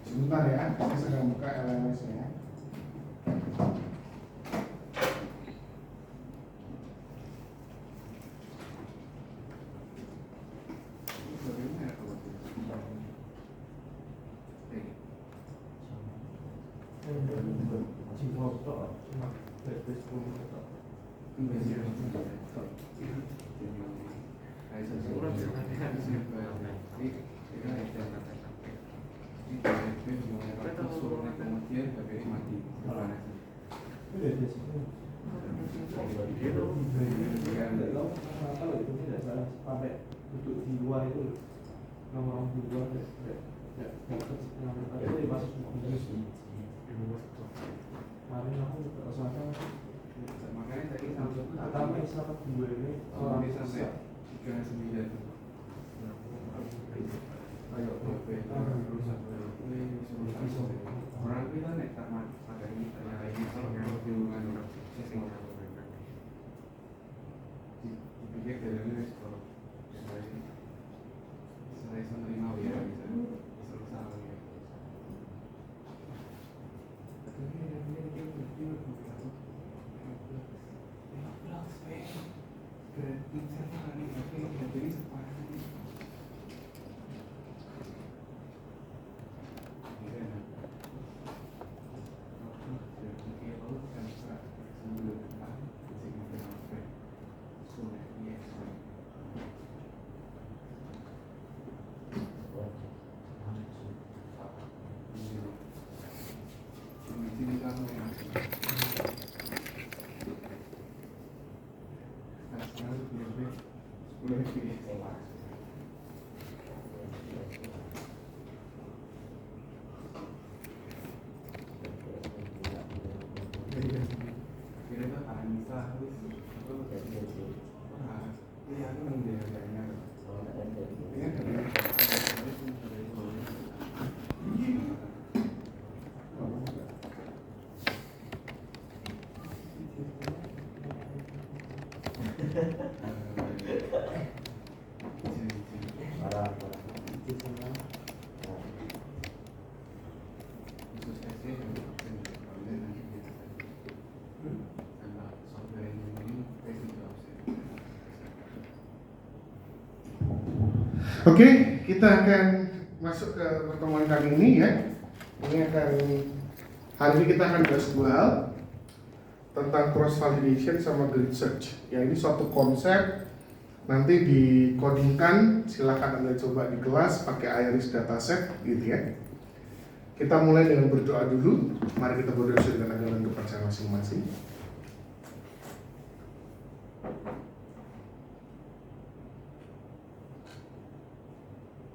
Sebentar ya, saya sedang buka LMS-nya. Kalau itu tidak salah sampai duduk di luar itu nomor di luar itu masuk kemarin aku terasa makanya tadi sampai sama dua ini orang sampai 39 ayo orang kita nek tamat ada ini lagi kalau hubungan orang dipikir dari kalau saya menerima ya bisa selesai ya. Oke, kita akan masuk ke pertemuan kali ini ya. Hari ini kita akan bahas dua hal tentang cross validation sama grid search. Ya, ini suatu konsep nanti dikodingkan, silakan Anda coba di kelas pakai Iris dataset gitu ya. Kita mulai dengan berdoa dulu. Mari kita berdoa dengan agama depan saya masing-masing.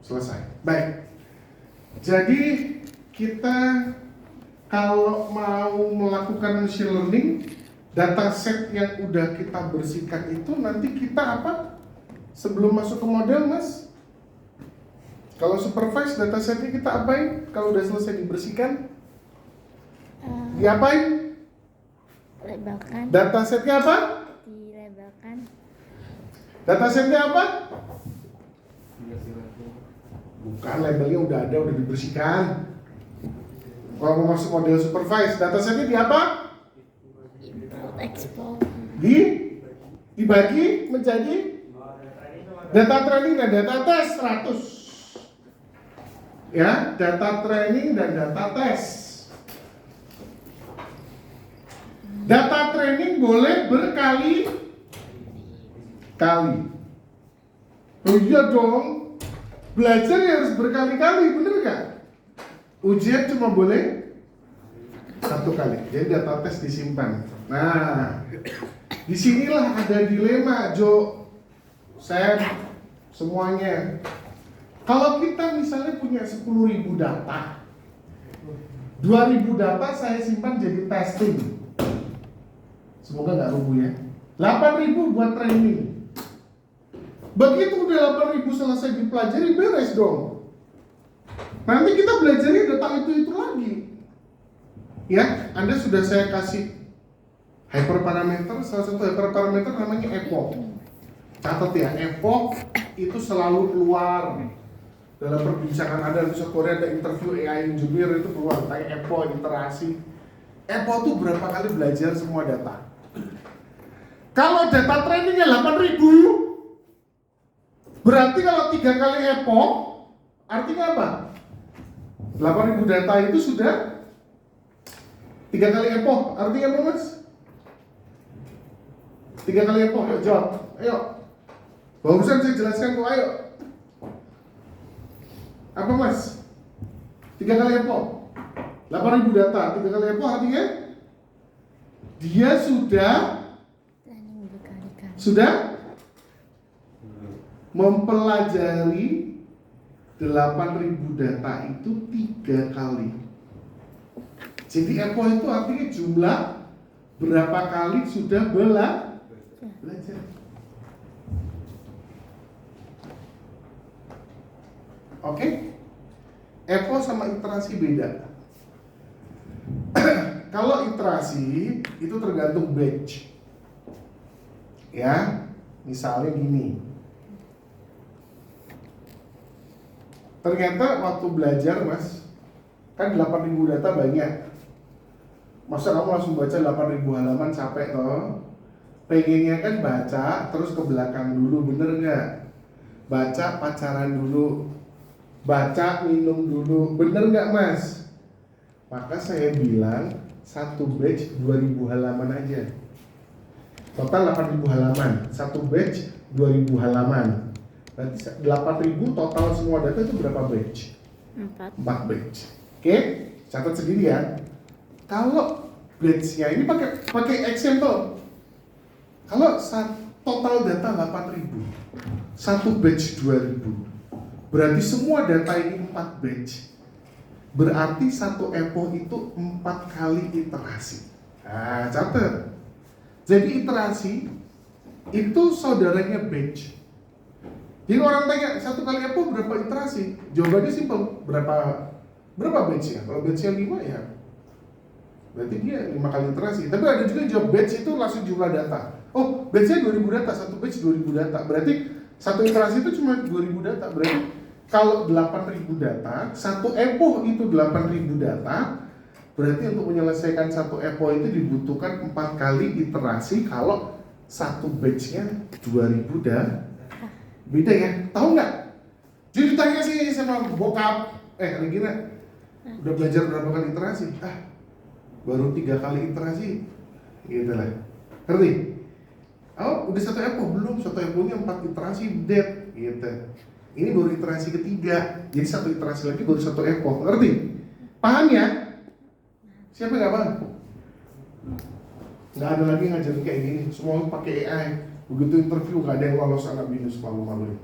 Selesai. Baik. Jadi kita kalau mau melakukan machine learning, dataset yang udah kita bersihkan itu nanti kita apa? Sebelum masuk ke model, Mas? Kalau supervise datasetnya kita apain? Kalau udah selesai dibersihkan? Diapain? Labelkan. Datasetnya apa? Dilabelkan. Datasetnya apa? Bukan, labelnya udah ada, udah dibersihkan. Kalau mau masuk model supervise, datasetnya di apa? Input, export. Dibagi menjadi data training dan data test 100. Ya, data training dan data test. Data training boleh berkali-kali. Oh iya dong, belajar ya harus berkali-kali, bener nggak? Ujian cuma boleh satu kali, jadi data tes disimpan. Nah, disinilah ada dilema, Jo, Sam, semuanya. Kalau kita misalnya punya 10.000 data, 2.000 data saya simpan jadi testing. Semoga nggak rubuh ya. 8.000 buat training. Begitu udah 8.000 selesai dipelajari, beres dong. Nanti kita belajarnya data itu lagi. Ya, Anda sudah saya kasih hyperparameter, salah satu hyperparameter namanya epoch. Catat ya, epoch itu selalu keluar dalam perbincangan Anda. Di Korea ada interview AI engineer itu keluar tentang epoch, iterasi. Epoch itu berapa kali belajar semua data. Kalau data trainingnya 8.000, berarti kalau 3 kali epoch, artinya apa? 8.000 data itu sudah 3 kali epoch, artinya apa mas? 3 kali epoch, yuk jawab, ayo. Barusan saya jelaskan tuh, ayo. Apa mas? 3 kali epoch, 8.000 data, 3 kali epoch artinya dia sudah Training berkali-kali. mempelajari 8.000 data itu 3 kali. Jadi epoch itu artinya jumlah berapa kali sudah belajar. Oke? Epoch sama iterasi beda. Kalau iterasi itu tergantung batch. Ya, misalnya gini. Ternyata waktu belajar mas, kan 8.000 data banyak. Masa kamu langsung baca 8.000 halaman capek toh? Pengennya kan baca terus ke belakang dulu, bener nggak? Baca pacaran dulu, baca minum dulu, bener nggak mas? Maka saya bilang satu batch 2.000 halaman aja. Total 8.000 halaman, satu batch 2.000 halaman. Berarti 8.000 total semua data itu berapa batch? 4 batch. Oke, catat segini ya. Kalau batchnya ini pakai example. Kalau total data 8.000, satu batch 2.000, berarti semua data ini 4 batch. Berarti satu epoch itu 4 kali iterasi. Nah, catat. Jadi iterasi itu saudaranya batch. Jadi orang tanya satu kali epoch berapa iterasi? Jawabannya simpel. Berapa batchnya? Kalau batchnya 5 ya berarti dia 5 kali iterasi. Tapi ada juga jawab batch itu langsung jumlah data. Oh, batchnya 2.000 data, satu batch 2.000 data. Berarti satu iterasi itu cuma 2.000 data. Berarti kalau 8.000 data, satu epoch itu 8.000 data. Berarti untuk menyelesaikan satu epoch itu dibutuhkan 4 kali iterasi kalau satu batchnya 2.000 data. Beda ya, tahu nggak? Jadi ditanya sih sama bokap, Regina, udah belajar berapa kali iterasi? Baru 3 kali iterasi, gitu lah. Ngerti? Oh, udah satu epoch belum? Satu epochnya 4 iterasi, dead, gitu. Ini baru iterasi ketiga, jadi satu iterasi lagi baru satu epoch, ngerti? Paham ya? Siapa nggak paham? Nggak ada lagi ngajarin kayak gini, semua pakai AI. Begitu interview gak ada yang lolos, anak binus malu-maluin.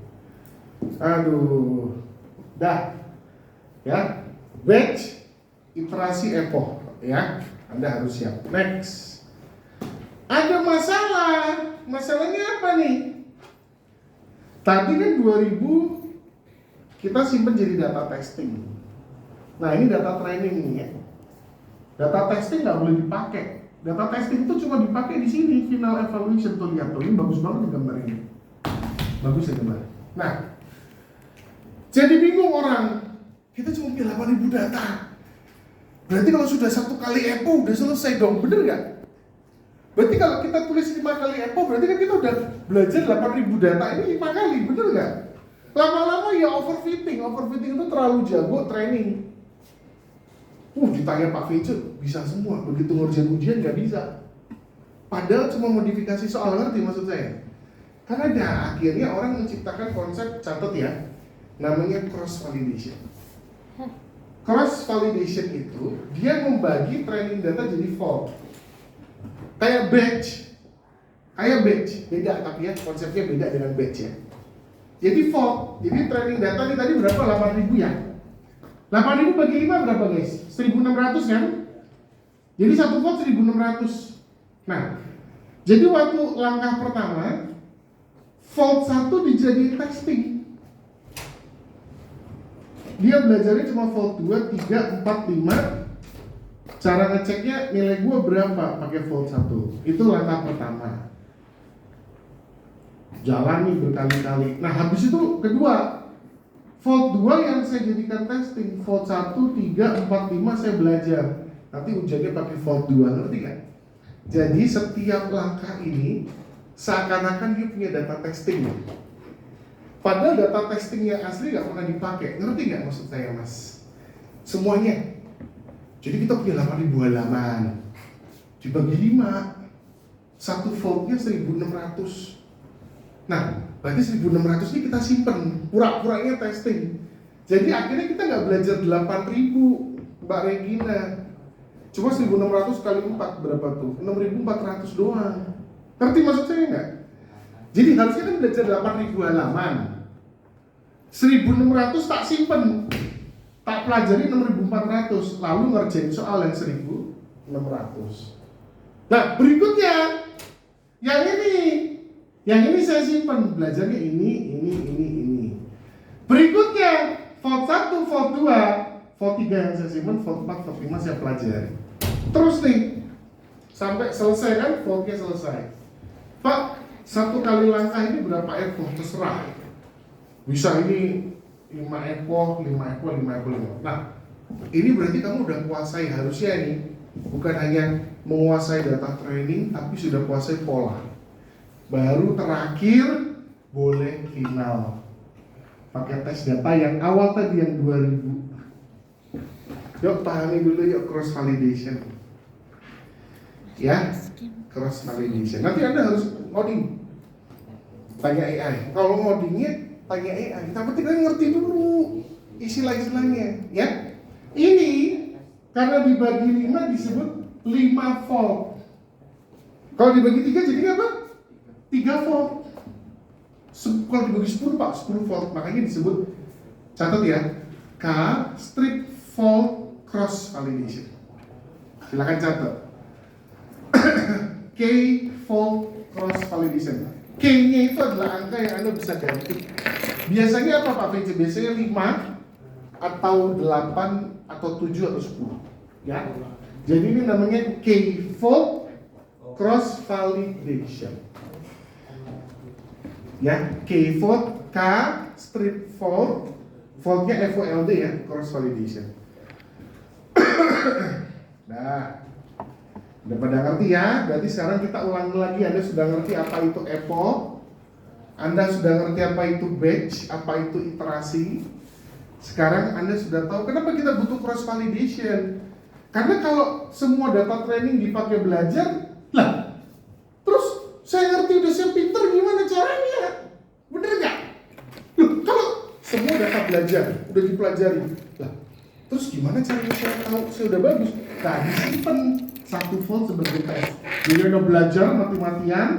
Aduh, dah, ya, batch, iterasi, epoch, ya, Anda harus siap. Next, ada masalah, masalahnya apa nih? Tadi kan 2.000 kita simpen jadi data testing. Nah ini data training nih ya. Data testing nggak boleh dipakai. Data testing itu cuma dipakai di sini, final evaluation. Tuh lihat tuh, ini bagus banget di gambar ini. Bagus ya gambar. Nah, jadi bingung orang. Kita cuma punya 8.000 data. Berarti kalau sudah satu kali epoch udah selesai dong, bener nggak? Berarti kalau kita tulis 5 kali epoch, berarti kan kita udah belajar 8.000 data ini 5 kali, bener nggak? Lama-lama ya overfitting. Overfitting itu terlalu jago training. Ditanya Pak VC bisa semua, begitu ngerjain ujian nggak bisa. Padahal cuma modifikasi soal, ngerti maksud saya? Karena akhirnya orang menciptakan konsep, catat ya, namanya cross validation. Cross validation itu dia membagi training data jadi fault. Kayak batch, beda tapi ya konsepnya beda dengan batch ya. Jadi fault, jadi training data ini tadi berapa? 8.000 ya. 8.000 bagi 5 berapa guys? 1.600 kan? Jadi satu fault 1.600. Nah, jadi waktu langkah pertama fault 1 dijadiin testing. Dia belajarnya cuma fault 2, 3, 4, 5. Cara ngeceknya nilai gua berapa pakai fault 1. Itu langkah pertama. Jalan nih berkali-kali. Nah, habis itu kedua, fault 2 yang saya jadikan testing. Fault 1, 3, 4, 5 saya belajar. Nanti ujiannya pakai fault 2, ngerti kan? Jadi setiap langkah ini seakan-akan dia punya data testing. Padahal data testing yang asli gak pernah dipakai. Ngerti gak maksud saya mas? Semuanya. Jadi kita punya 8.000 halaman dibagi 5. Satu faultnya 1.600. Nah, berarti 1.600 ini kita simpen, pura-puranya testing. Jadi akhirnya kita nggak belajar 8.000, Mbak Regina. Cuma 1.600 kali 4 berapa tuh? 6.400 doang. Ngerti maksud saya nggak? Jadi harusnya kan belajar 8.000 halaman. 1.600 tak simpen, tak pelajari 6.400, lalu ngerjain soal yang 1.600. Nah berikutnya, yang ini saya simpen, belajarnya ini. Berikutnya, fault 1, fault 2, fault 3 yang saya simpen, fault 4, fault 5 saya pelajari. Terus nih, sampai selesai kan, faultnya selesai. Pak, satu kali langkah ini berapa epoch? Terserah. Bisa ini 5 epoch. Nah, ini berarti kamu udah kuasai harusnya ini. Bukan hanya menguasai data training, tapi sudah kuasai pola. Baru terakhir boleh final. Pakai tes data yang awal tadi yang 2000. Yuk pahami dulu yuk cross validation. Ya, cross validation. Nanti Anda harus ngoding. Tanya AI. Kalau ngodingnya tanya AI. Tapi kita ngerti dulu istilah-istilahnya, ya. Ini karena dibagi 5 disebut 5 fault. Kalau dibagi 3 jadi apa? 3 fault. Kalau dibagi 10 Pak, 10 fault. Makanya disebut, catat ya, K strip fault cross validation. Silakan catat. K fault cross validation. K-nya itu adalah angka yang Anda bisa ganti. Biasanya apa Pak VC? Biasanya 5 atau 8 atau 7 atau 10. Ya. Jadi ini namanya K fault cross validation. Ya, K fault, K strip fault, faultnya FOLD ya, cross validation. Nah, udah pada ngerti ya? Berarti sekarang kita ulangi lagi. Anda sudah ngerti apa itu epoch, Anda sudah ngerti apa itu batch, apa itu iterasi. Sekarang Anda sudah tahu kenapa kita butuh cross validation. Karena kalau semua data training dipakai belajar, lah, terus saya ngerti udah saya pinter, gimana caranya? Bener nggak? Loh, kalau semua data belajar, udah dipelajari, lah, terus gimana caranya saya tahu saya udah bagus? Nah, disimpan satu fault sebagai tes. Jadi udah belajar mati-matian,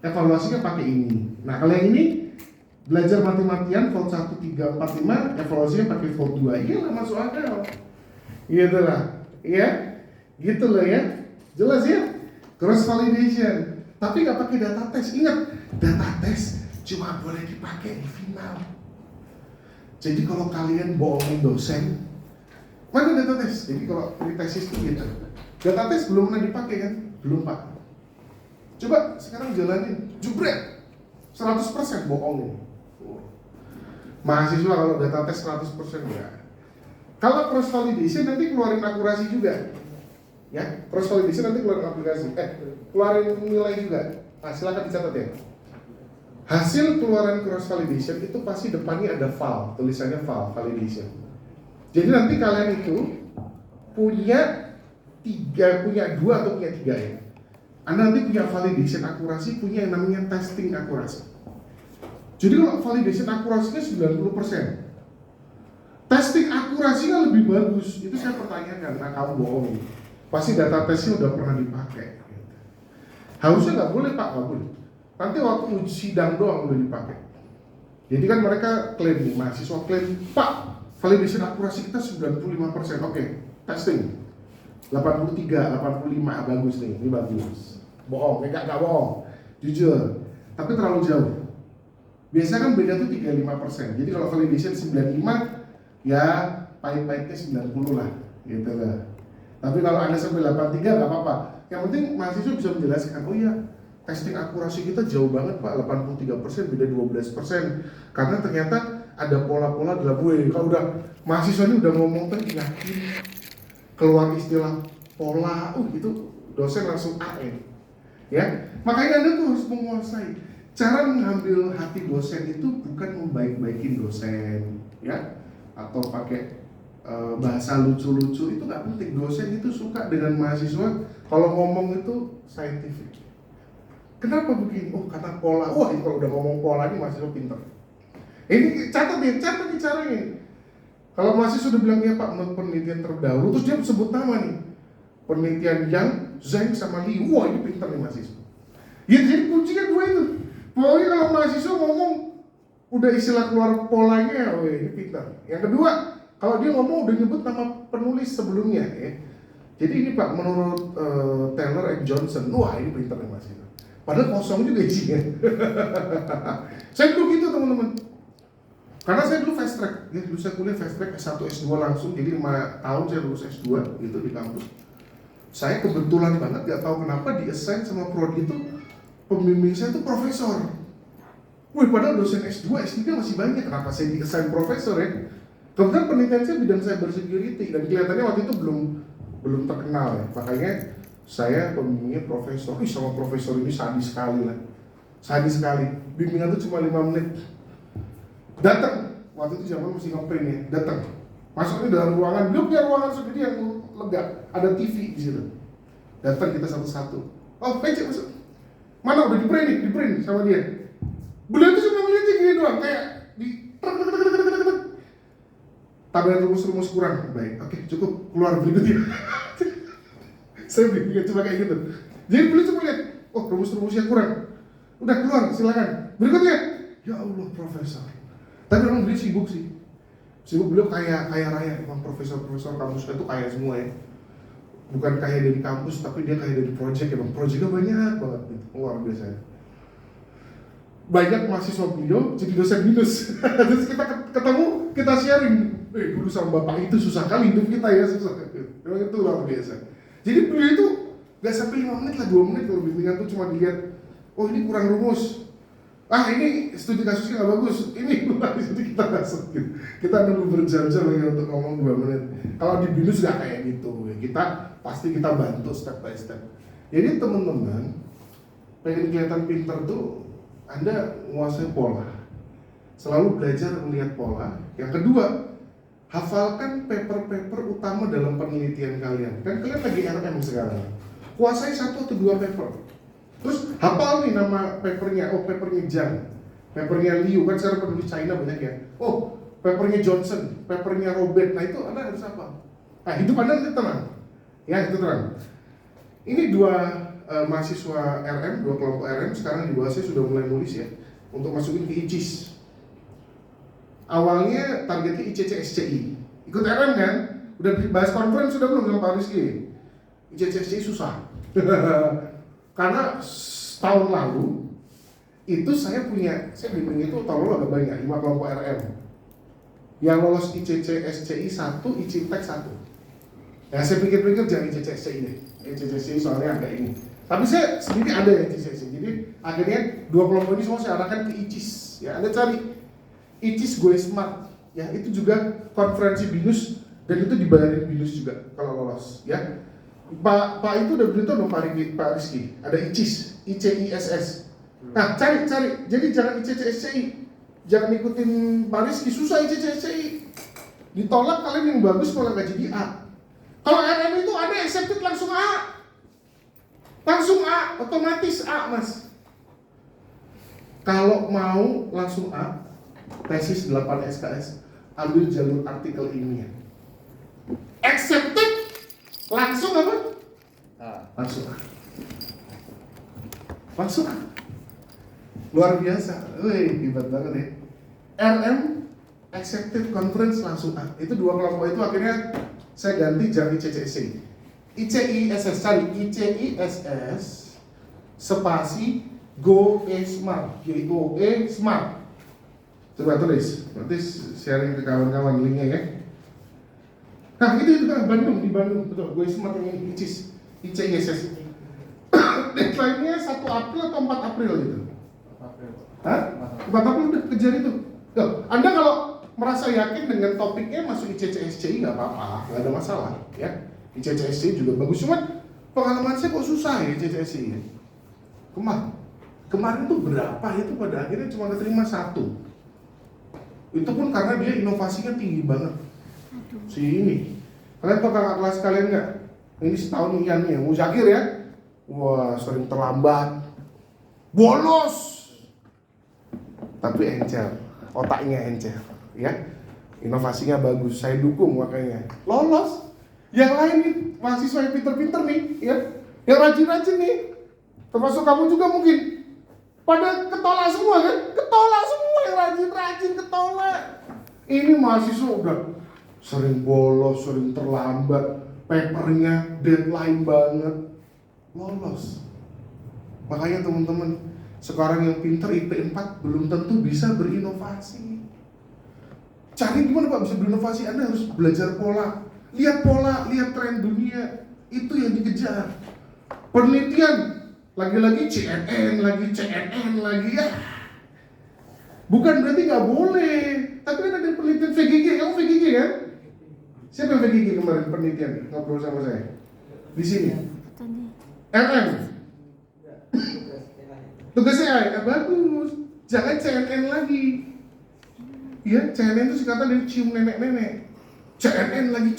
evaluasinya pakai ini. Nah, kalau yang ini belajar mati-matian fault 1, 3, 4, 5, evaluasinya pakai fault 2. Iya lah, masuk akal. Gitu lah. Ya, gitu loh ya. Jelas ya? Cross validation. Tapi nggak pakai data test. Ingat, data test cuma boleh dipakai di final. Jadi kalau kalian bohongin dosen, mana data test? Jadi kalau tesis itu gitu. Data test belum pernah dipakai kan? Belum Pak. Coba sekarang jalanin, jubret 100% bohongin. Mahasiswa kalau data test 100% ya. Kalau cross validation nanti keluarin akurasi juga. Ya, cross validation nanti keluarin aplikasi. Keluarin nilai juga. Nah, silakan dicatat ya. Hasil keluaran cross validation itu pasti depannya ada val, tulisannya val, validation. Jadi nanti kalian itu punya dua atau punya tiga ya. Anda nanti punya validation akurasi, punya yang namanya testing akurasi. Jadi kalau validation akurasinya 90%, testing akurasinya lebih bagus. Itu saya pertanyakan, nah kamu bohong. Pasti data tesnya udah pernah dipakai. Harusnya nggak boleh Pak, nggak boleh. Nanti waktu uji sidang doang udah dipakai. Jadi kan mereka klaim nih, mahasiswa klaim, Pak, validation akurasi kita 95%, oke, testing 83, 85, bagus nih, ini bagus. Bohong, enggak bohong, jujur, tapi terlalu jauh. Biasanya kan beda tuh 35%, jadi kalau validation 95, ya pahit-pahitnya 90 lah, gitu lah. Tapi kalau Anda sampai 83 nggak apa-apa. Yang penting mahasiswa bisa menjelaskan, oh iya, testing akurasi kita jauh banget Pak, 83%, beda 12%. Karena ternyata ada pola-pola dalam kalau udah mahasiswa ini udah ngomong tadi yakin keluar istilah pola, itu dosen langsung AE. Ya, makanya Anda tuh harus menguasai cara mengambil hati dosen itu bukan membaik-baikin dosen, ya, atau pakai bahasa lucu-lucu, itu nggak penting. Dosen itu suka dengan mahasiswa kalau ngomong itu scientific. Kenapa begini? Oh karena pola. Wah itu kalau udah ngomong pola ini mahasiswa pinter. Ini catat nih caranya. Kalau mahasiswa udah bilang ya Pak menurut penelitian terdahulu, terus dia sebut nama nih, penelitian Yang, Zheng sama Li. Wah ini pinter nih mahasiswa. Ya jadi kuncinya dua itu. Pokoknya kalau mahasiswa ngomong udah istilah keluar polanya, oh ini pinter. Yang kedua, kalau dia ngomong udah nyebut nama penulis sebelumnya, ya. Jadi ini Pak menurut Taylor and Johnson, wah ini pinter nih mahasiswa. Padahal kosong juga isinya. Saya dulu gitu teman-teman. Karena saya dulu fast track, ya dulu saya kuliah fast track S1 S2 langsung, jadi 5 tahun saya lulus S2 gitu di kampus. Saya kebetulan banget gak tahu kenapa di assign sama prodi itu pembimbing saya itu profesor. Wih padahal dosen S2, S3 masih banyak, kenapa saya di assign profesor ya? Kebetulan penelitian saya bidang cyber security dan kelihatannya waktu itu belum terkenal ya, makanya saya pembimbingnya profesor. Sama profesor ini sadis sekali lah, sadis sekali. Bimbingan itu cuma 5 menit. Datang, waktu itu zaman masih ngeprint ya, datang. Masuk di dalam ruangan, dia punya ruangan segede yang lega, ada TV di situ. Datang kita satu-satu. Oh, PC masuk. Mana udah di print sama dia. Beliau itu cuma ngeliatin gini doang, kayak di tambahan rumus-rumus kurang. Baik, oke, cukup, keluar berikutnya. Saya bikin cuma kayak gitu. Jadi beliau cuma lihat, oh rumus-rumusnya kurang. Udah keluar, silakan. Berikutnya, ya Allah profesor. Tapi memang beliau sibuk sih. Sibuk, beliau kaya raya. Memang profesor-profesor kampusnya itu kaya semua ya. Bukan kaya dari kampus, tapi dia kaya dari project ya. Projectnya banyak banget gitu, luar biasa. Banyak mahasiswa beliau jadi dosen minus. Terus kita ketemu, kita sharing. Dulu sama bapak itu susah kali hidup kita ya, susah. Memang itu luar biasa. Jadi beliau itu gak sampai 5 menit lah, 2 menit kalau bimbingan tuh cuma dilihat, oh ini kurang rumus. Ah ini studi kasusnya gak bagus, ini kurang, jadi kita masuk gitu. Kita nunggu berjam-jam lagi untuk ngomong 2 menit. Kalau di BINUS gak kayak gitu, kita pasti kita bantu step by step. Jadi teman-teman, pengen kelihatan pinter tuh, Anda menguasai pola. Selalu belajar melihat pola. Yang kedua, hafalkan paper-paper utama dalam penelitian kalian. Kan kalian lagi RM sekarang. Kuasai 1 atau 2 paper. Terus hafal nih nama papernya. Oh papernya Zhang, papernya Liu, kan sekarang penulis China banyak ya. Oh papernya Johnson, papernya Robert. Nah itu Anda harus hafal. Nah hidup Anda nanti tenang. Ya itu tenang. Ini 2 mahasiswa RM, 2 kelompok RM sekarang di bawah saya sudah mulai nulis ya untuk masukin ke ICIS. Awalnya targetnya ICC SCI. Ikut RM kan? Udah bahas conference sudah belum sama Pak Rizky? ICC SCI susah. Karena tahun lalu itu saya bimbing itu tahun lalu agak banyak, 5 kelompok RM. Yang lolos ICC SCI 1, ICITEK 1. Ya saya pikir-pikir jangan ICC SCI deh. ICC SCI soalnya agak ini. Tapi saya sendiri ada ya ICC SCI. Jadi akhirnya 2 kelompok ini semua saya arahkan ke ICIS. Ya Anda cari ICIS Go Smart. Ya itu juga konferensi BINUS dan itu dibayarin BINUS juga kalau lolos. Ya Pak itu udah beritahu dong Pak Rizky. Ada ICIS, ICISS. Nah, cari. Jadi jangan ICCSCI. Jangan ikutin Pak Rizky, susah ICCSCI. Ditolak kalian yang bagus malah nggak jadi A. Kalau RM itu ada accepted langsung A. Langsung A, otomatis A, Mas. Kalau mau langsung A, tesis 8 SKS, ambil jalur artikel ilmiah. Accepted, langsung apa? Langsung A. Langsung A. Luar biasa, hebat banget ya. RM, accepted conference langsung A. Itu dua kelompok itu akhirnya saya ganti jangan ICCSC. ICISS, cari ICISS spasi Go Smart, GOE Smart. Coba tulis, nanti sharing ke kawan-kawan linknya ya. Nah itu kan Bandung, di Bandung, betul, Go Smart yang ini, ICISS. Deadline-nya 1 April atau 4 April gitu. 4 April. Hah? 4 April udah kejar itu. Loh, Anda kalau merasa yakin dengan topiknya masuk ICCSCI nggak apa-apa, nggak ada masalah ya. ICCSCI juga bagus, cuman pengalaman saya kok susah ya ICCSCI ya. Kemarin tuh berapa itu pada akhirnya cuma keterima 1. Itu pun karena dia inovasinya tinggi banget. Si ini, kalian tau kakak kelas kalian nggak? Ini setahun Ian nih, Muzakir ya. Wah sering terlambat, bolos, tapi encer, otaknya encer, ya. Inovasinya bagus, saya dukung makanya lolos. Yang lain nih, mahasiswa yang pinter-pinter nih, ya, yang rajin-rajin nih, termasuk kamu juga mungkin, pada ketolak semua kan? Ketolak semua yang rajin-rajin ketolak. Ini mahasiswa udah sering bolos, sering terlambat, papernya deadline banget, lolos. Makanya teman-teman, sekarang yang pinter IP 4 belum tentu bisa berinovasi. Cari gimana Pak bisa berinovasi? Anda harus belajar pola. Lihat pola, lihat tren dunia, itu yang dikejar. Penelitian, lagi-lagi CNN, lagi ya. Bukan berarti nggak boleh, tapi kan ada penelitian VGG, kamu VGG kan? Siapa yang VGG kemarin penelitian ngobrol sama saya? Di sini. RM. Tugasnya AI, bagus. Jangan CNN lagi. Ya, CNN itu singkatan dari cium nenek-nenek. CNN lagi.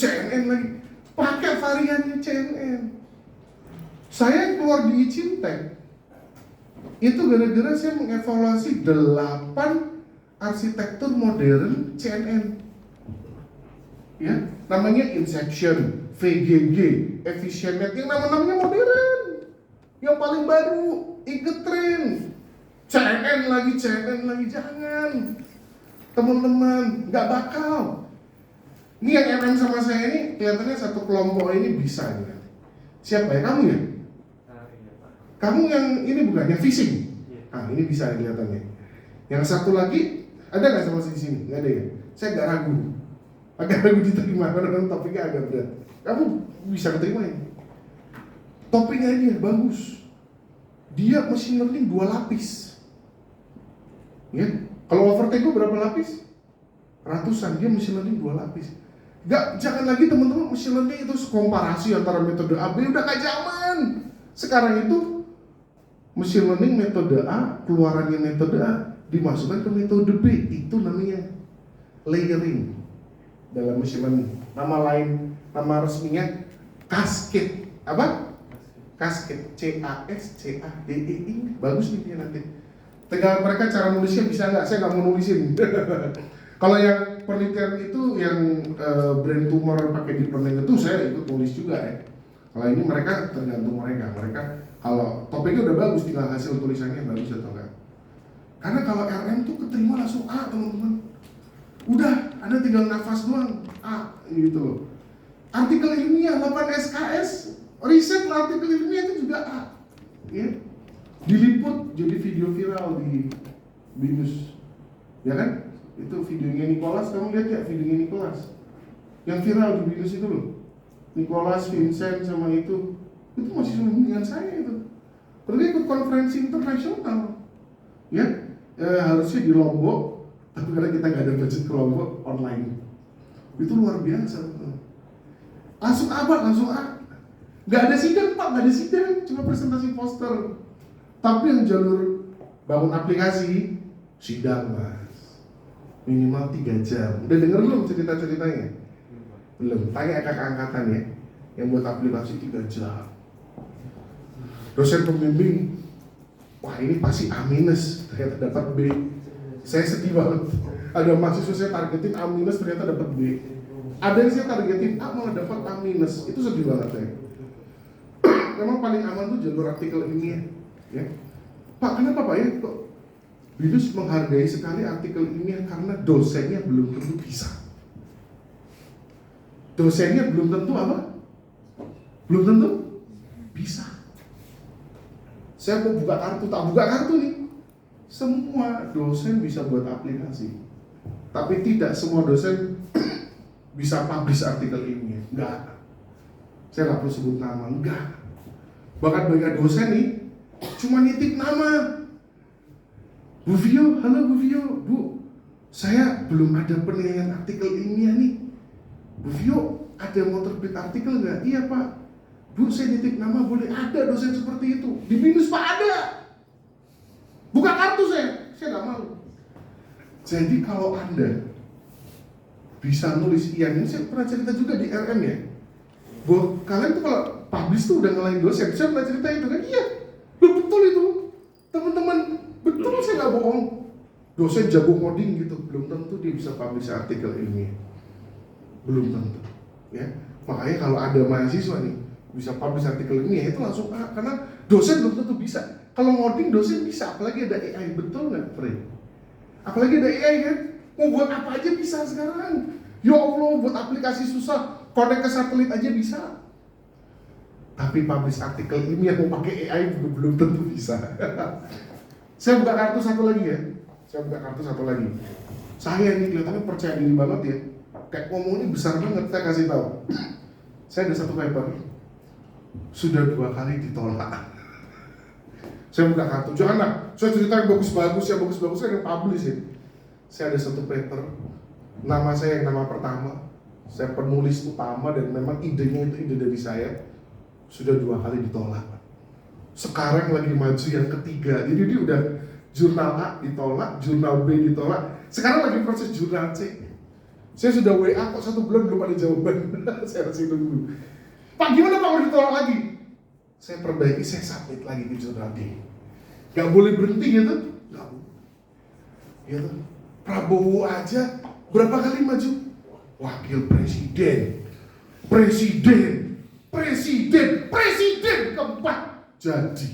Pakai variannya CNN. Saya keluar di Cintek. Itu gara-gara saya mengevaluasi 8 arsitektur modern CNN. Ya, namanya Inception, VGG, Efficient, yang namanya modern. Yang paling baru, ikut tren. CNN lagi, jangan. Teman-teman, nggak bakal. Ini yang RM sama saya ini kelihatannya satu kelompok ini bisa nih. Siapa ya? Kamu ya? Kamu yang ini bukan, yang phishing? Ah, ini bisa kelihatannya. Yang satu lagi, ada nggak sama di sini? Nggak ada ya? Saya agak ragu diterima karena topiknya agak berat. Kamu bisa terima ini? Topiknya ini bagus. Dia machine learning 2 lapis. Ya, kalau overtake berapa lapis? Ratusan. Dia machine learning 2 lapis. Jangan lagi teman-teman machine learning itu komparasi antara metode A B, udah gak zaman. Sekarang itu machine learning metode A, keluarannya metode A dimasukkan ke metode B, itu namanya layering dalam machine learning. Nama resminya cascade. Apa? Cascade, CASCADE. Ini bagus nih dia nanti. Tinggal mereka cara nulisnya bisa nggak? Saya nggak mau nulisin. Kalau yang penelitian itu yang brain tumor pakai deep learning itu saya ikut tulis juga ya. Kalau ini mereka tergantung mereka. Kalau topiknya udah bagus, tinggal hasil tulisannya bagus atau enggak. Karena kalau RM tuh keterima langsung A teman-teman. Udah, Anda tinggal nafas doang A gitu loh. Artikel ilmiah 8 SKS, riset artikel ilmiah itu juga A. Ya. Diliput jadi video viral di BINUS. Ya kan? Itu videonya Nicholas, kamu lihat ya videonya Nicholas yang viral di BINUS itu loh. Nicholas, Vincent sama itu masih dengan saya itu. Pergi ikut konferensi internasional. Ya, harusnya di Lombok, tapi karena kita nggak ada budget ke Lombok, online. Itu luar biasa. Langsung apa? Langsung A. Nggak ada sidang Pak, cuma presentasi poster. Tapi yang jalur Bangun aplikasi, sidang mas, minimal 3 jam. Udah denger belum cerita-ceritanya? Belum, tanya kakak angkatan ya, yang buat aplikasi 3 jam. Dosen pembimbing, wah ini pasti A minus, ternyata dapat B. Saya sedih banget. Ada mahasiswa saya targetin A minus, ternyata dapat B. Ada yang saya targetin A malah dapat A minus, itu sedih banget ya. Memang paling aman tuh jalur artikel ilmiah, ya. Pak, kenapa Pak ya? Kok BINUS menghargai sekali artikel ilmiah karena dosennya belum tentu bisa. Dosennya belum tentu apa? Belum tentu bisa. Saya mau buka kartu, tak buka kartu nih. Semua dosen bisa buat aplikasi, tapi tidak semua dosen bisa publish artikel ilmiah. Enggak. Saya nggak perlu sebut nama, enggak. Bahkan banyak dosen nih cuma nitip nama. Bu Vio, halo Bu Vio, Bu, saya belum ada penilaian artikel ilmiah nih. Bu Vio, ada mau terbit artikel nggak? Iya Pak. Bu, saya nitip nama boleh? Ada dosen seperti itu. Di BINUS Pak ada. Buka kartu saya nggak mau. Jadi kalau Anda bisa nulis ini saya pernah cerita juga di RM ya. Bahwa kalian tuh kalau publish tuh udah ngelain dosen. Saya pernah cerita itu kan? Iya, betul itu. Teman-teman, betul saya nggak bohong. Dosen jago coding gitu, belum tentu dia bisa publish artikel ilmiah. Belum tentu. Ya, makanya kalau ada mahasiswa nih bisa publish artikel ilmiah itu langsung A, karena dosen belum tentu bisa. Kalau ngoding dosen bisa, apalagi ada AI, betul nggak, Frey? Apalagi ada AI kan, mau buat apa aja bisa sekarang. Ya Allah, buat aplikasi susah, konek ke satelit aja bisa. Tapi publish artikel ilmiah mau pakai AI belum tentu bisa. Saya buka kartu satu lagi ya. Saya ini kelihatannya percaya diri banget ya. Kayak ngomongnya besar banget, saya kasih tahu. Saya ada satu paper, sudah 2 kali ditolak. Saya buka kartu, janganlah, saya cerita yang bagus-bagus saya yang publish ya. Saya ada satu paper, nama saya yang nama pertama, saya penulis utama dan memang idenya itu ide dari saya, sudah 2 kali ditolak. Sekarang lagi maju yang ketiga, jadi dia udah jurnal A ditolak, jurnal B ditolak, sekarang lagi proses jurnal C. Saya sudah WA kok 1 bulan belum ada jawaban. Saya masih nunggu. Pak gimana Pak mau ditolak lagi? Saya perbaiki, saya submit lagi ke jurnal D. Gak boleh berhenti gitu. Gak boleh. Gitu. Prabowo aja berapa kali maju? Wakil presiden, presiden keempat jadi.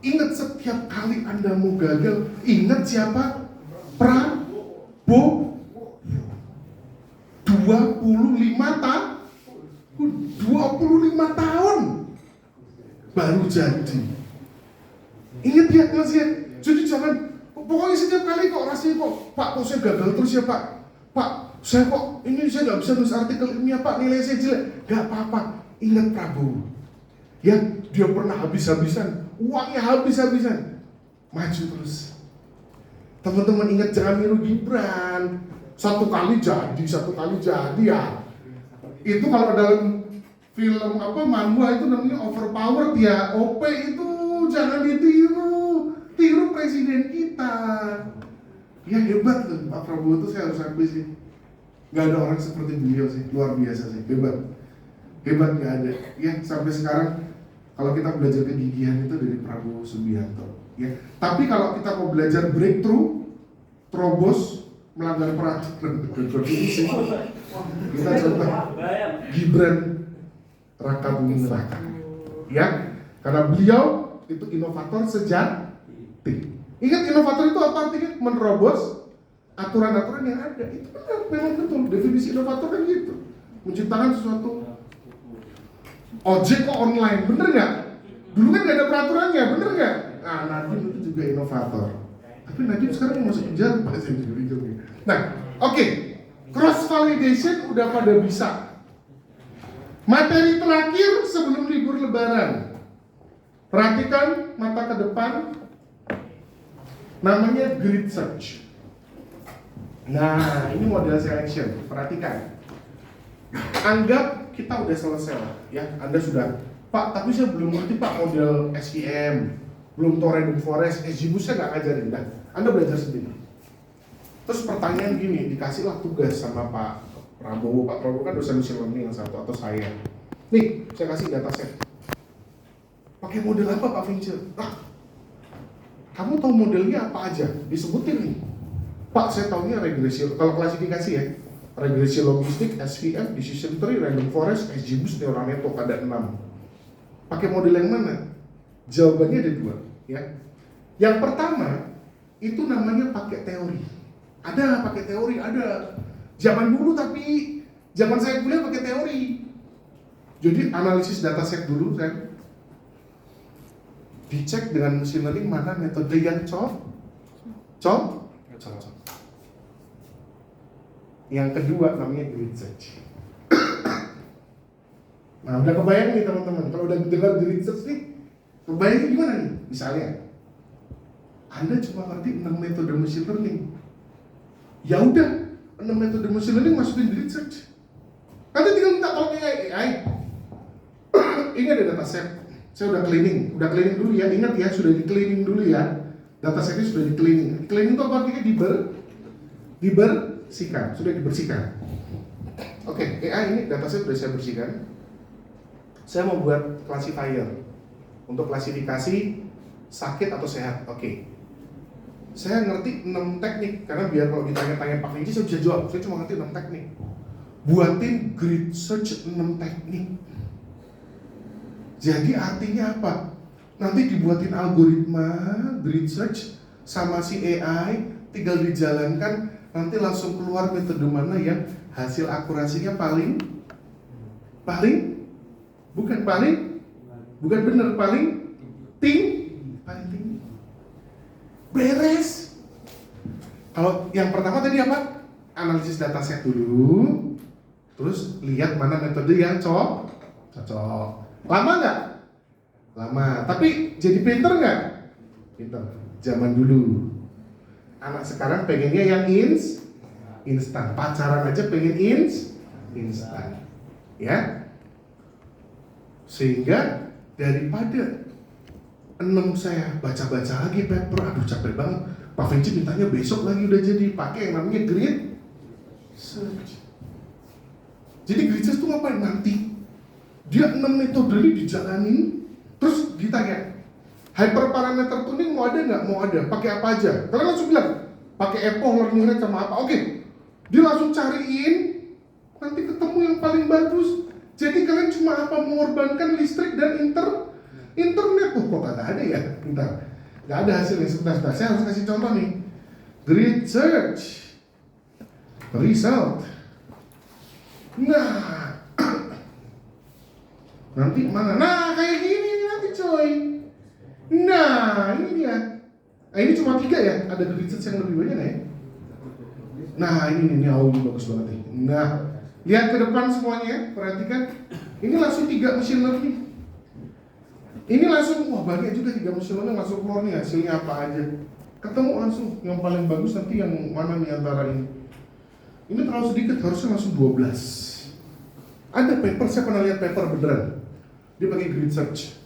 Ingat setiap kali Anda mau gagal, ingat siapa? Prabowo. 25 tahun baru jadi. Ingat ya Mas ya. Jadi jangan pokoknya setiap kali kok rasanya kok Pak kok saya gagal terus ya Pak. Pak saya kok ini saya nggak bisa nulis artikel ilmiah Pak, nilai saya jelek. Gak apa-apa. Ingat Prabowo. Ya dia pernah habis-habisan, uangnya habis-habisan, maju terus. Teman-teman ingat jangan niru Gibran. Satu kali jadi ya. Itu kalau dalam film manhwa itu namanya overpowered ya. OP itu jangan ditiru. Tiru presiden kita. Ya hebat tuh Pak Prabowo itu, saya harus akui sih. Gak ada orang seperti beliau sih, luar biasa sih, hebat gak ada. Ya sampai sekarang kalau kita belajar kegigihan itu dari Prabowo Subianto. Ya. Tapi kalau kita mau belajar breakthrough, terobos, melanggar peraturan konstitusi, kita coba Gibran Raka Buming Raka, ya, karena beliau itu inovator sejati. Ingat inovator itu apa artinya? Menerobos aturan-aturan yang ada. Itu benar, memang betul. Definisi inovator kan gitu, menciptakan sesuatu. Ojek kok online, bener nggak? Dulu kan nggak ada peraturannya, bener nggak? Nah, Nadiem itu juga inovator. Tapi Nadiem sekarang masuk penjara, pasti juga. Nah, oke. Cross validation udah pada bisa. Materi terakhir sebelum libur Lebaran. Perhatikan mata ke depan. Namanya grid search. Nah, ini model selection. Perhatikan. Anggap kita udah selesai lah, ya. Anda sudah, Pak, tapi saya belum ngerti Pak model SIM, belum tahu random forest, XGBoost saya nggak ngajarin, dah. Anda belajar sendiri. Terus pertanyaan gini, dikasihlah tugas sama Pak Prabowo kan dosen machine learning yang satu atau saya. Nih, saya kasih dataset. Pakai model apa Pak Vincent? Nah, kamu tahu modelnya apa aja? Disebutin nih. Pak, saya taunya regresi, kalau klasifikasi ya, regresi logistik, SVM, decision tree, random forest, XGBoost, neural network ada 6. Pakai model yang mana? Jawabannya ada 2, ya. Yang pertama itu namanya pakai teori. Ada pakai teori, ada. Zaman dulu tapi zaman saya kuliah pakai teori. Jadi analisis dataset dulu kan. Dicek dengan machine learning mana metode yang cocok. Yang kedua namanya grid search. Nah, udah kebayang nih teman-teman, kalau udah dengar grid search nih, kebayang gimana nih? Misalnya, Anda cuma ngerti 6 metode machine learning. Ya udah, 6 metode machine learning masukin grid search. Anda tinggal minta tolong AI. Ini ada dataset. Saya udah cleaning dulu ya. Ingat ya, sudah di cleaning dulu ya. Datasetnya sudah di cleaning. Cleaning itu apa artinya? Dibersihkan, sudah dibersihkan. Oke, AI ini dataset sudah saya bersihkan. Saya mau buat classifier untuk klasifikasi sakit atau sehat. Oke. Saya ngerti 6 teknik karena biar kalau ditanya-tanya Pak Vinci saya bisa jawab. Saya cuma ngerti 6 teknik. Buatin grid search 6 teknik. Jadi artinya apa? Nanti dibuatin algoritma grid search sama si AI, tinggal dijalankan, nanti langsung keluar metode mana yang hasil akurasinya paling tinggi. Beres. Kalau yang pertama tadi apa? Analisis dataset dulu, terus lihat mana metode yang cocok. Lama nggak? Lama. Tapi jadi pinter nggak? Pinter. Zaman dulu. Anak sekarang pengennya yang instan. Pacaran aja pengen instan. Ya. Sehingga daripada 6 saya baca-baca lagi paper, aduh capek banget. Pak Vinci mintanya besok lagi udah jadi, pakai yang namanya grid search. Jadi grid search itu ngapain? Nanti dia 6 metode ini dijalanin, terus ditanya hyperparameter tuning mau ada nggak? Mau ada. Pakai apa aja? Kalian langsung bilang pakai Epoch learning rate sama apa? Oke. Dia langsung cariin, nanti ketemu yang paling bagus. Jadi kalian cuma apa? Mengorbankan listrik dan internet. Kok nggak ada ya? Bentar. Nggak ada hasilnya. Sebentar. Saya harus kasih contoh nih. Grid search result. Nah, nanti mana? Nah, kayak gini nanti coy. Nah, ini dia. Ini cuma 3 ya. Ada grid search yang lebih banyak ya? Nah, ini bagus banget nih. Nah, lihat ke depan semuanya, perhatikan. Ini langsung 3 machine learning. Ini langsung, wah banyak juga 3 machine learning langsung keluar nih hasilnya apa aja. Ketemu langsung, yang paling bagus nanti yang mana nih antara ini. Ini terlalu sedikit, harusnya langsung 12. Ada paper, saya pernah lihat paper beneran. Dia pakai grid search.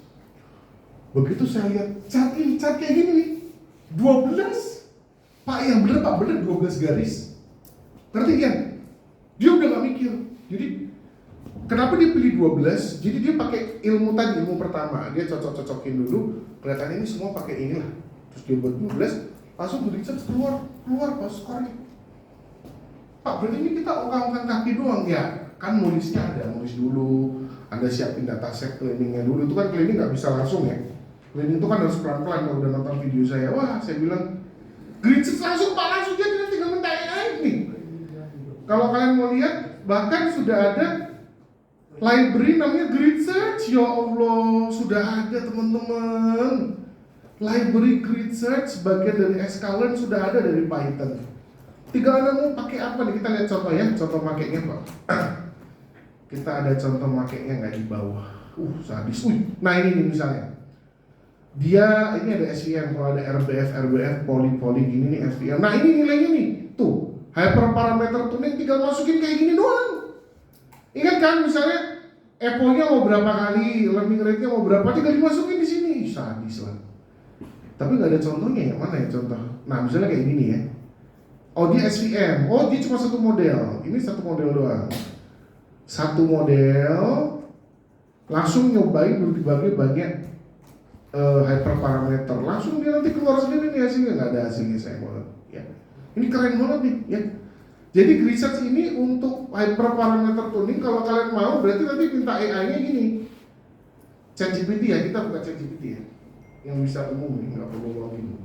Begitu saya lihat chart kayak gini nih, 12. Pak yang bener 12 garis. Ngerti kan? Dia udah gak mikir. Jadi kenapa dia pilih 12? Jadi dia pakai ilmu pertama. Dia cocok-cocokin dulu. Kelihatan ini semua pakai inilah. Terus dia buat 12, langsung grid search keluar pas skornya. Pak, berarti ini kita ongkang-ongkang kaki doang ya? Kan nulis dulu. Anda siapin dataset cleaningnya dulu. Itu kan cleaning nggak bisa langsung ya. Cleaning itu kan harus pelan-pelan. Kalau udah nonton video saya, wah saya bilang grid search langsung jadi tinggal minta AI nih. Kalau kalian mau lihat, bahkan sudah ada library namanya grid search. Ya Allah, sudah ada teman-teman. Library grid search bagian dari sklearn sudah ada dari Python. Tinggal Anda mau pakai apa nih? Kita lihat contoh ya, contoh makainya Pak. Kita ada contoh makainya nggak di bawah. Sadis. Nah ini nih misalnya. Dia ini ada SVM, kalau ada RBF, poly gini nih SVM. Nah ini nilainya nih, tuh hyperparameter tuning tinggal masukin kayak gini doang. Ingat kan misalnya Epoch-nya mau berapa kali, learning rate-nya mau berapa, tinggal dimasukin di sini. Sadis lah. Tapi nggak ada contohnya, yang mana ya contoh? Nah misalnya kayak gini ya. Oh dia SVM, oh dia cuma satu model. Ini satu model doang. Satu model, langsung nyobain berbagai banyak hyperparameter. Langsung dia nanti keluar sendiri nih hasilnya, nggak ada hasilnya saya banget. Ya. Ini keren banget nih. Ya. Jadi grid search ini untuk hyperparameter tuning. Kalau kalian mau, berarti nanti minta AI-nya gini. ChatGPT ya, kita buka ChatGPT ya. Yang bisa umum nih, nggak perlu login.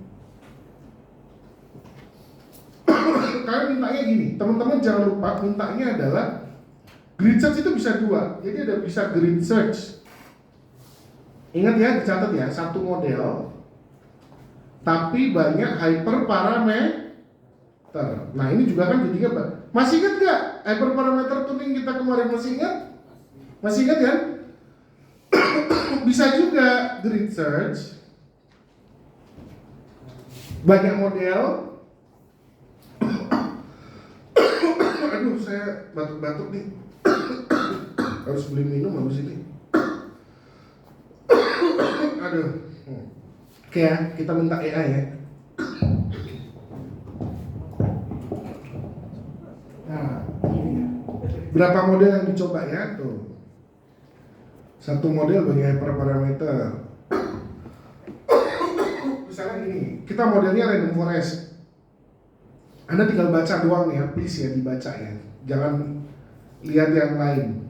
Kalian mintanya gini, teman-teman jangan lupa mintanya adalah grid search itu bisa dua. Jadi ada bisa grid search. Ingat ya, dicatat ya, satu model tapi banyak hyperparameter. Nah ini juga kan jadinya apa? Masih ingat nggak hyperparameter tuning kita kemarin, masih ingat? Masih ingat kan? Bisa juga grid search banyak model. Aduh saya batuk-batuk nih. Harus beli minum habis ini. Aduh. Oke ya, kita minta AI ya. Nah, ini ya. Berapa model yang dicoba ya? Tuh. Satu model banyak hyperparameter. Misalnya gini, kita modelnya random forest. Anda tinggal baca doang ya, please ya dibaca ya. Jangan lihat yang lain.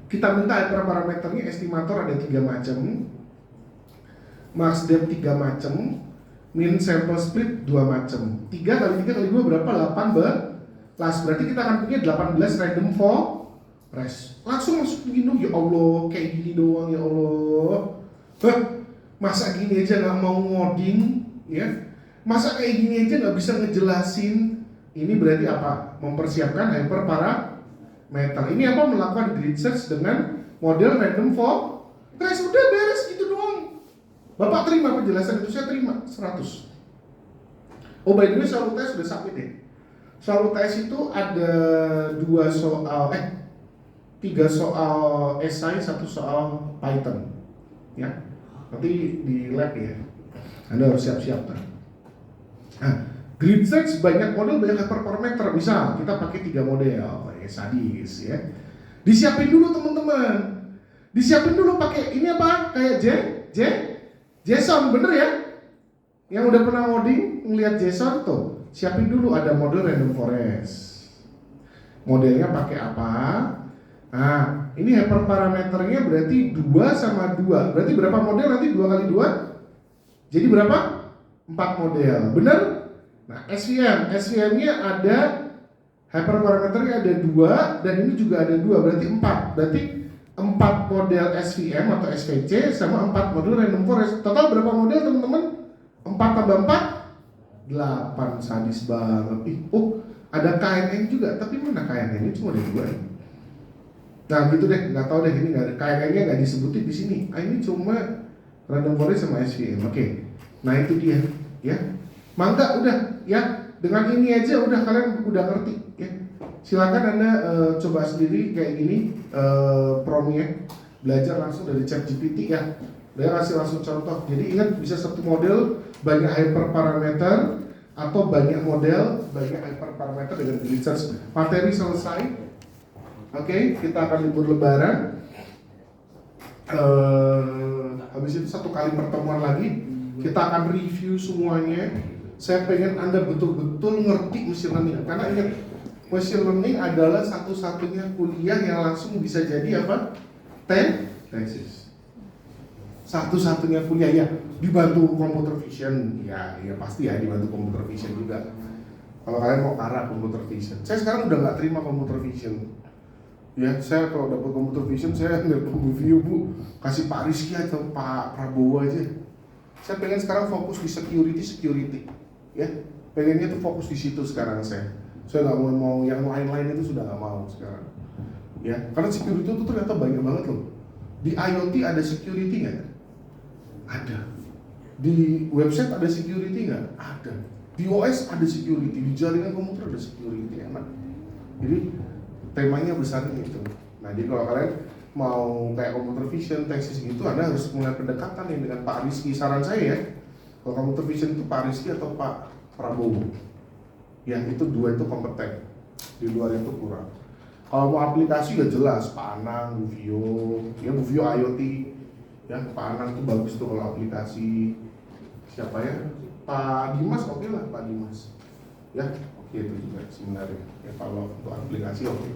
Kita minta hyperparameternya, estimator ada 3 macam, max depth 3 macam, min sample split 2 macam. 3 kali 3 kali 2 berapa? 18. Berarti kita akan punya 18 random forest. Langsung masuk begini, ya Allah, kayak gini doang ya Allah. Hah? Masa gini aja nggak mau ngoding, ya? Masa kayak gini aja nggak bisa ngejelasin? Ini berarti apa? Mempersiapkan hyperparameter. Ini apa? Melakukan grid search dengan model random forest. Udah beres gitu doang. Bapak terima penjelasan itu, saya terima 100. Oh by the way, soal UTS sudah submit deh. Soal UTS itu ada 3 soal esai, 1 soal Python. Ya. Nanti di lab ya. Anda harus siap-siap kan. Nah, grid search banyak model, banyak hyperparameter. Misal kita pakai 3 model, sadis ya. Disiapin dulu teman-teman. Disiapin dulu pakai ini apa? Kayak JSON, bener ya? Yang udah pernah ngoding ngelihat JSON tuh, siapin dulu ada model random forest. Modelnya pakai apa? Nah, ini hyperparameternya berarti 2 sama 2. Berarti berapa model nanti 2 kali 2? Jadi berapa? 4 model. Benar? Nah, SVM-nya ada hyperparameternya ada 2 dan ini juga ada 2, berarti 4. Berarti 4 model SVM atau SVC sama 4 model random forest. Total berapa model teman-teman? 4 tambah 4? 8, sadis banget. Oh, ada KNN juga, tapi mana KNN? Ini cuma ada 2 ya. Nah gitu deh, nggak tahu deh, ini nggak, KNN-nya nggak disebutin di sini. Ini cuma random forest sama SVM. Oke. Nah itu dia, ya. Mangga udah, ya. Dengan ini aja udah kalian udah ngerti, ya. Silakan Anda coba sendiri kayak gini promnya, belajar langsung dari ChatGPT ya. Dia kasih langsung contoh. Jadi ingat, bisa satu model banyak hyperparameter atau banyak model banyak hyperparameter dengan grid search. Materi selesai. Oke, kita akan libur lebaran. Habis itu 1 kali pertemuan lagi, kita akan review semuanya. Saya pengen Anda betul-betul ngerti machine learning, karena ingat, machine learning adalah satu-satunya kuliah yang langsung bisa jadi apa? Tesis. Satu-satunya kuliah ya, dibantu computer vision, ya pasti ya dibantu computer vision juga. Kalau kalian mau arah computer vision, saya sekarang udah nggak terima computer vision. Ya, saya kalau dapat computer vision, saya nelpon review Bu, kasih Pak Rizky atau Pak Prabowo aja. Saya pengen sekarang fokus di security, ya. Pengennya tuh fokus di situ sekarang saya. Saya nggak mau yang lain-lain itu, sudah nggak mau sekarang. Ya, karena security itu ternyata banyak banget loh. Di IoT ada security nggak? Ada. Di website ada security nggak? Ada. Di OS ada security, di jaringan komputer ada security, enak. Jadi temanya besarnya itu. Nah, jadi kalau kalian mau kayak computer vision, tesis gitu, Anda harus mulai pendekatan nih dengan Pak Rizky. Saran saya ya, Kalau computer vision itu Pak Rizky atau Pak Prabowo. Ya itu dua itu kompeten. Di luar itu kurang. Kalau mau aplikasi ya jelas Pak Anang, Bu Vio, ya Bu Vio IoT. Ya Pak Anang tuh bagus tuh kalau aplikasi. Siapa ya? Pak Dimas oke lah Pak Dimas. Ya oke itu juga sebenarnya. Ya kalau untuk aplikasi oke.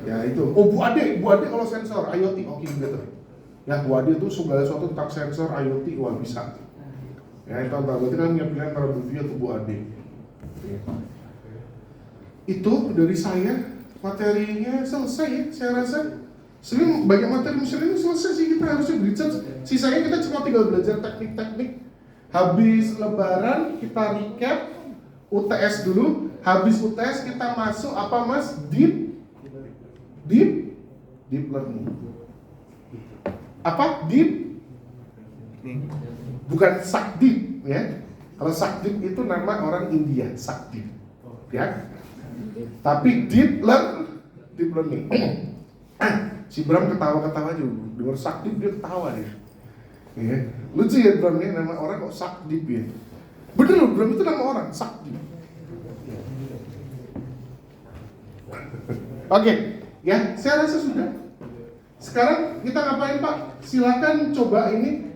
Ya itu. Oh Bu Ade kalau sensor IoT oke juga tuh. Ya Bu Ade itu segala sesuatu tentang sensor IoT wah bisa. Ya itu berarti kan punya pilihan antara Bu Vio atau Bu Ade. Ya. Itu dari saya materinya selesai ya saya rasa. Sebenarnya banyak materi misalnya ini selesai sih kita harusnya research. Sisanya kita cuma tinggal belajar teknik-teknik. Habis lebaran kita recap UTS dulu. Habis UTS kita masuk apa mas? Deep learning. Apa? Bukan Sakdeep ya. Kalau Sakdeep itu nama orang India, Sakdeep. Ya. Tapi deep learning. Si Bram ketawa-ketawa juga. Dengar Sakdeep dia ketawa dia. Ya. Lucu ya Bram ya, nama orang kok Sakdeep ya. Bener loh, Bram itu nama orang, Sakdeep. Oke, ya saya rasa sudah. Sekarang kita ngapain Pak? Silakan coba ini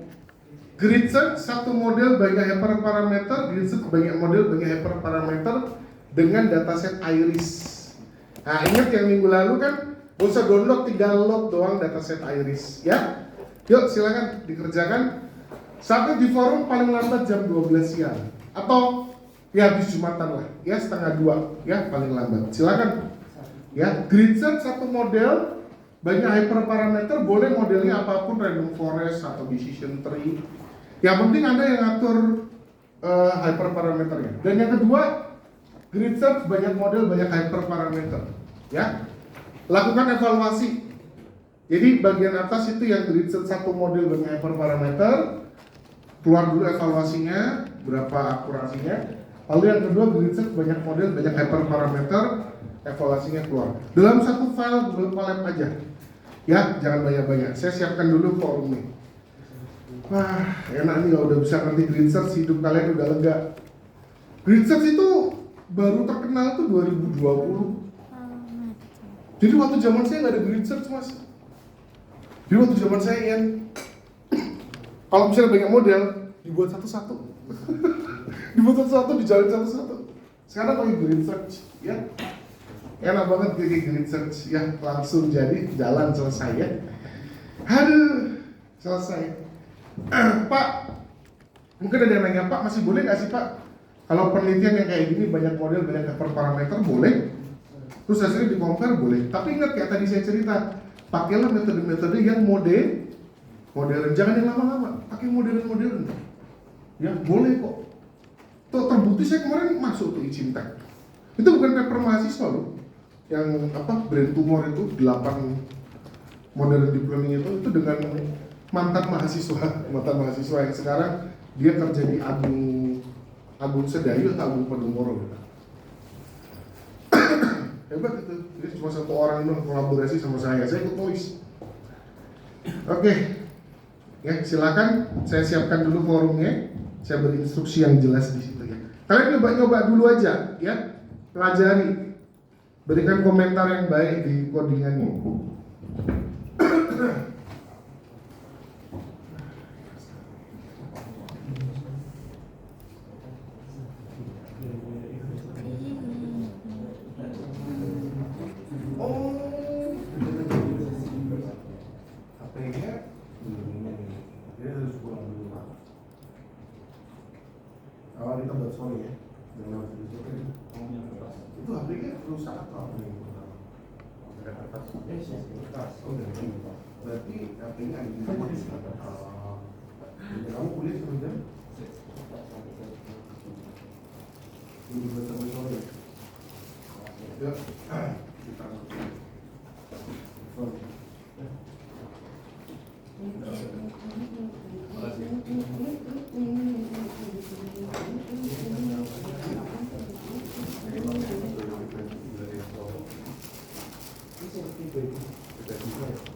grid search satu model banyak hyperparameter, grid search banyak model banyak hyperparameter dengan dataset Iris. Nah ingat yang minggu lalu kan gak usah download, tinggal load doang dataset Iris ya. Yuk silakan dikerjakan. Sampai di forum paling lambat jam 12 siang atau ya habis Jumatan lah ya setengah 2 ya paling lambat. Silakan. Ya, grid search satu model banyak hyperparameter, boleh modelnya apapun, random forest atau decision tree. Yang penting Anda yang ngatur hyperparameternya. Dan yang kedua, grid search banyak model banyak hyperparameter. Ya, lakukan evaluasi. Jadi bagian atas itu yang grid search satu model banyak hyperparameter, keluar dulu evaluasinya, berapa akurasinya. Lalu yang kedua grid search banyak model banyak hyperparameter, evaluasinya keluar dalam satu file Google Colab aja ya, jangan banyak-banyak. Saya siapkan dulu forumnya. Wah enak nih kalau udah bisa ngerti grid search, hidup kalian udah lega. Grid search itu baru terkenal tuh 2020. Jadi waktu zaman saya nggak ada grid search mas. Jadi waktu zaman saya Ian, kalau misalnya banyak model dibuat satu-satu. Dibuat satu-satu, dijalin satu-satu. Sekarang pakai grid search ya. Enak banget kayak grid search ya, langsung jadi jalan selesai ya. Aduh, selesai. Pak, mungkin ada yang nanya Pak, masih boleh nggak sih Pak? Kalau penelitian yang kayak gini banyak model, banyak hyperparameter boleh. Terus hasilnya di-compare boleh. Tapi ingat ya tadi saya cerita, pakailah metode-metode yang modern, jangan yang lama-lama. Pakai modern. Ya boleh kok. Tuh terbukti saya kemarin masuk tuh Icintek. Itu bukan paper mahasiswa loh. Yang brain tumor itu 8 modern deep learning itu dengan mantan mahasiswa yang sekarang dia kerja di Agung Sedayu atau Agung Podomoro gitu. Hebat itu, jadi cuma satu orang yang kolaborasi sama saya ikut tulis. Oke. Ya silakan, saya siapkan dulu forumnya, saya beri instruksi yang jelas di situ ya. Kalian nyoba dulu aja ya, pelajari. Berikan komentar yang baik di codingannya. HP-nya dia harus buang dulu. Awal kita buat sorry ya. Jangan itu HP-nya rusak atau apa yang pertama? Dari atas? Kertas. Oh dari sini. Berarti HP-nya ada di sini. Kamu kuliah sampai jam? Ini sampai sore. Ya. Kita Terima kasih.